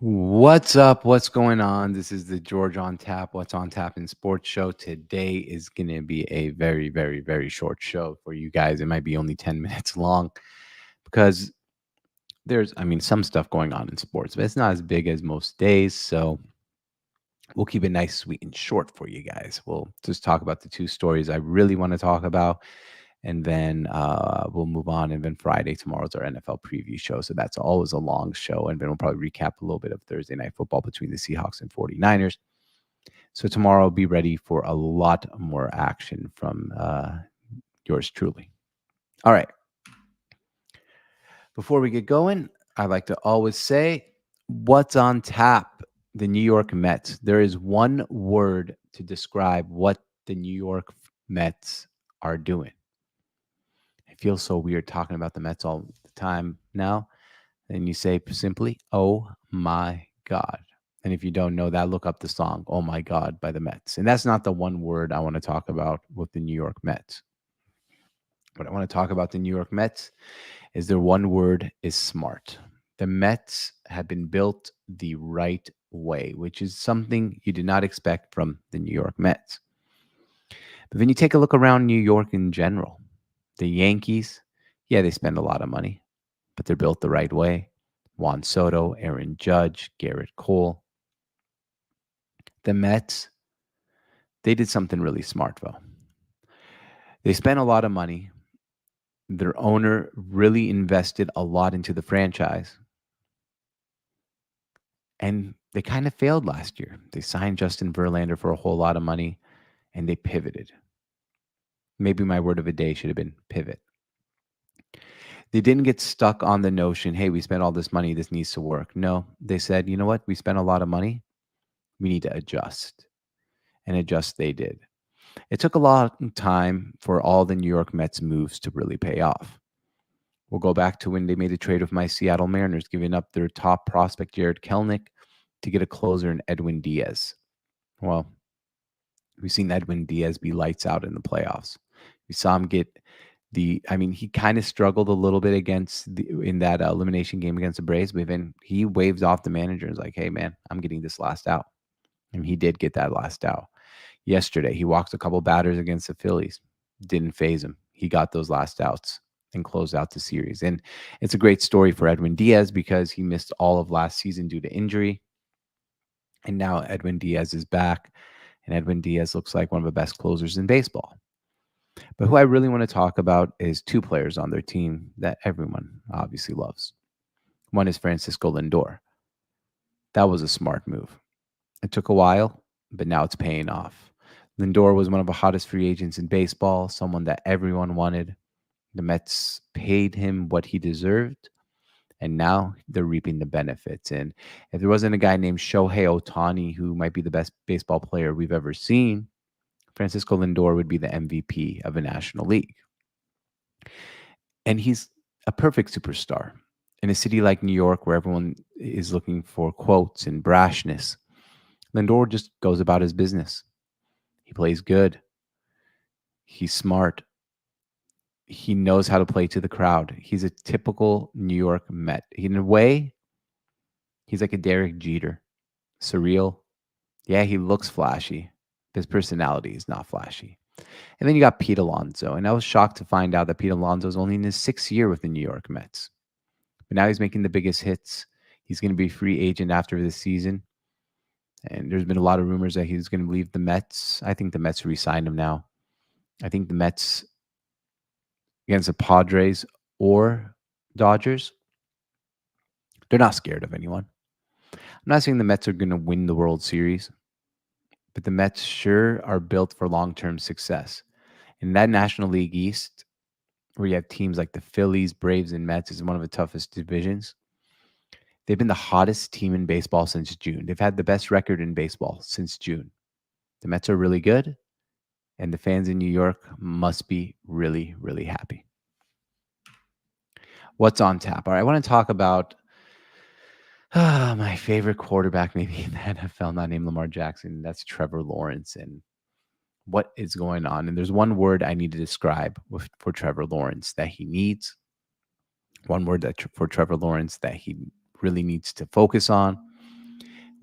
What's up? What's going on? This is the George on Tap. What's on Tap in Sports Show. Today is going to be a very, very, very short show for you guys. It might be only 10 minutes long because some stuff going on in sports, but it's not as big as most days. So we'll keep it nice, sweet, and short for you guys. We'll just talk about the two stories I really want to talk about. And then we'll move on. And then Friday, tomorrow's our NFL preview show. So that's always a long show. And then we'll probably recap a little bit of Thursday night football between the Seahawks and 49ers. So tomorrow, be ready for a lot more action from yours truly. All right. Before we get going, I like to always say, what's on tap? The New York Mets. There is one word to describe what the New York Mets are doing. It feels so weird talking about the Mets all the time now. And you say simply, oh my God. And if you don't know that, look up the song, Oh My God by the Mets. And that's not the one word I want to talk about with the New York Mets. What I want to talk about the New York Mets is their one word is smart. The Mets have been built the right way, which is something you did not expect from the New York Mets. But then you take a look around New York in general. The Yankees, yeah, they spend a lot of money, but they're built the right way. Juan Soto, Aaron Judge, Garrett Cole. The Mets, they did something really smart, though. They spent a lot of money. Their owner really invested a lot into the franchise. And they kind of failed last year. They signed Justin Verlander for a whole lot of money, and they pivoted. Maybe my word of the day should have been pivot. They didn't get stuck on the notion, hey, we spent all this money, this needs to work. No, they said, you know what? We spent a lot of money. We need to adjust. And adjust they did. It took a long time for all the New York Mets moves to really pay off. We'll go back to when they made a trade with my Seattle Mariners, giving up their top prospect, Jared Kelenic, to get a closer in Edwin Diaz. Well, we've seen Edwin Diaz be lights out in the playoffs. We saw him get he kind of struggled a little bit in that elimination game against the Braves, but then he waves off the manager and is like, hey, man, I'm getting this last out. And he did get that last out. Yesterday, he walked a couple batters against the Phillies. Didn't phase him. He got those last outs and closed out the series. And it's a great story for Edwin Diaz because he missed all of last season due to injury. And now Edwin Diaz is back. And Edwin Diaz looks like one of the best closers in baseball. But who I really want to talk about is two players on their team that everyone obviously loves. One is Francisco Lindor. That was a smart move. It took a while, but now it's paying off. Lindor was one of the hottest free agents in baseball, someone that everyone wanted. The Mets paid him what he deserved, and now they're reaping the benefits. And if there wasn't a guy named Shohei Ohtani, who might be the best baseball player we've ever seen, Francisco Lindor would be the MVP of a National League. And he's a perfect superstar. In a city like New York, where everyone is looking for quotes and brashness, Lindor just goes about his business. He plays good. He's smart. He knows how to play to the crowd. He's a typical New York Met. In a way, he's like a Derek Jeter. Surreal. Yeah, he looks flashy. His personality is not flashy. And then you got Pete Alonso. And I was shocked to find out that Pete Alonso is only in his 6th year with the New York Mets. But now he's making the biggest hits. He's going to be a free agent after this season. And there's been a lot of rumors that he's going to leave the Mets. I think the Mets re-signed him now. I think the Mets against the Padres or Dodgers, they're not scared of anyone. I'm not saying the Mets are going to win the World Series, but the Mets sure are built for long-term success. In that National League East, where you have teams like the Phillies, Braves, and Mets, is one of the toughest divisions. They've been the hottest team in baseball since June. They've had the best record in baseball since June. The Mets are really good, and the fans in New York must be really, really happy. What's on tap? All right, I want to talk about my favorite quarterback maybe in the NFL, not named Lamar Jackson. That's Trevor Lawrence and what is going on. And there's one word I need to describe for Trevor Lawrence that he needs. One word for Trevor Lawrence that he really needs to focus on.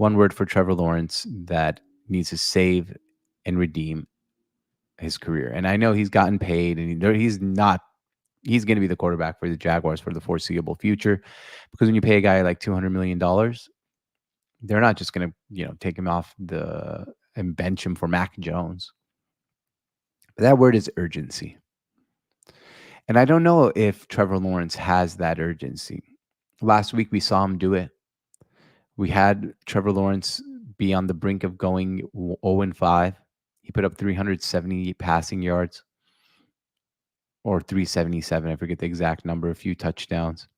One word for Trevor Lawrence that needs to save and redeem his career. And I know he's gotten paid, and he's not. He's going to be the quarterback for the Jaguars for the foreseeable future, because when you pay a guy like $200 million, they're not just going to take him off the and bench him for Mac Jones. But that word is urgency. And I don't know if Trevor Lawrence has that urgency. Last week we saw him do it. We had Trevor Lawrence be on the brink of going 0-5. He put up 370 passing yards, or 377. I forget the exact number, a few touchdowns,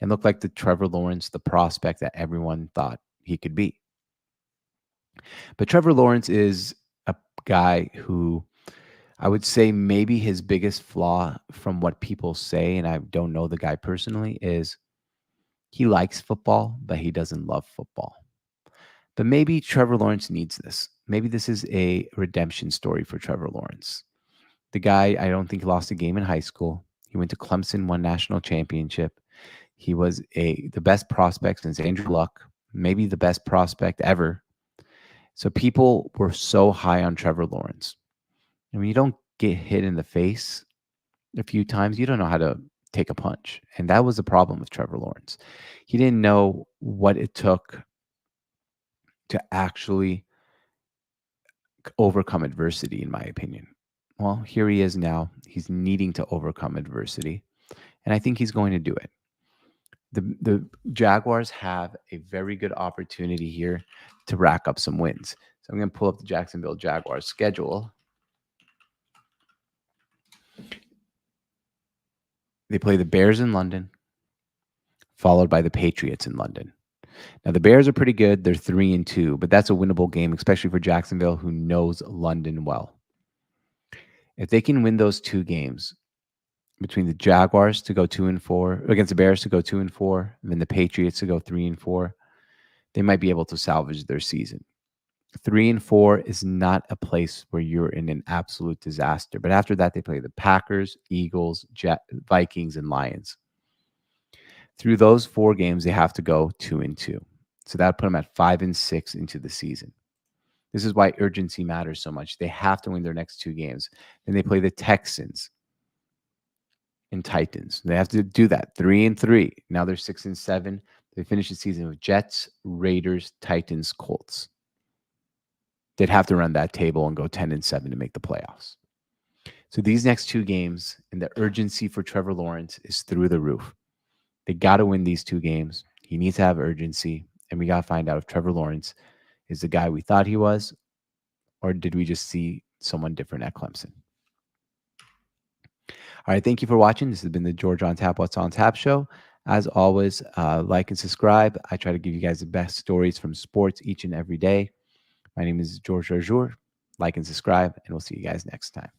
and looked like the Trevor Lawrence, the prospect that everyone thought he could be. But Trevor Lawrence is a guy who, I would say, maybe his biggest flaw, from what people say, and I don't know the guy personally, is he likes football, but he doesn't love football. But maybe Trevor Lawrence needs this. Maybe this is a redemption story for Trevor Lawrence. The guy, I don't think he lost a game in high school. He went to Clemson, won national championship. He was the best prospect since Andrew Luck, maybe the best prospect ever. So people were so high on Trevor Lawrence. And when you don't get hit in the face a few times, you don't know how to take a punch. And that was the problem with Trevor Lawrence. He didn't know what it took to actually overcome adversity, in my opinion. Well, here he is now. He's needing to overcome adversity, and I think he's going to do it. The Jaguars have a very good opportunity here to rack up some wins. So I'm going to pull up the Jacksonville Jaguars schedule. They play the Bears in London, followed by the Patriots in London. Now, the Bears are pretty good. They're 3-2, but that's a winnable game, especially for Jacksonville, who knows London well. If they can win those two games, between the Jaguars to go 2-4, against the Bears to go 2-4, and then the Patriots to go 3-4, they might be able to salvage their season. 3-4 is not a place where you're in an absolute disaster. But after that, they play the Packers, Eagles, Vikings, and Lions. Through those 4 games, they have to go 2-2. So that would put them at 5-6 into the season. This is why urgency matters so much. They have to win their next 2 games. Then they play the Texans and Titans. They have to do that. 3-3. Now they're 6-7. They finish the season with Jets, Raiders, Titans, Colts. They'd have to run that table and go 10-7 to make the playoffs. So these next 2 games, and the urgency for Trevor Lawrence is through the roof. They got to win these 2 games. He needs to have urgency, and we got to find out if Trevor Lawrence is the guy we thought he was, or did we just see someone different at Clemson? All right, thank you for watching. This has been the George on Tap, What's on Tap show. As always, like and subscribe. I try to give you guys the best stories from sports each and every day. My name is George Arjour. Like and subscribe, and we'll see you guys next time.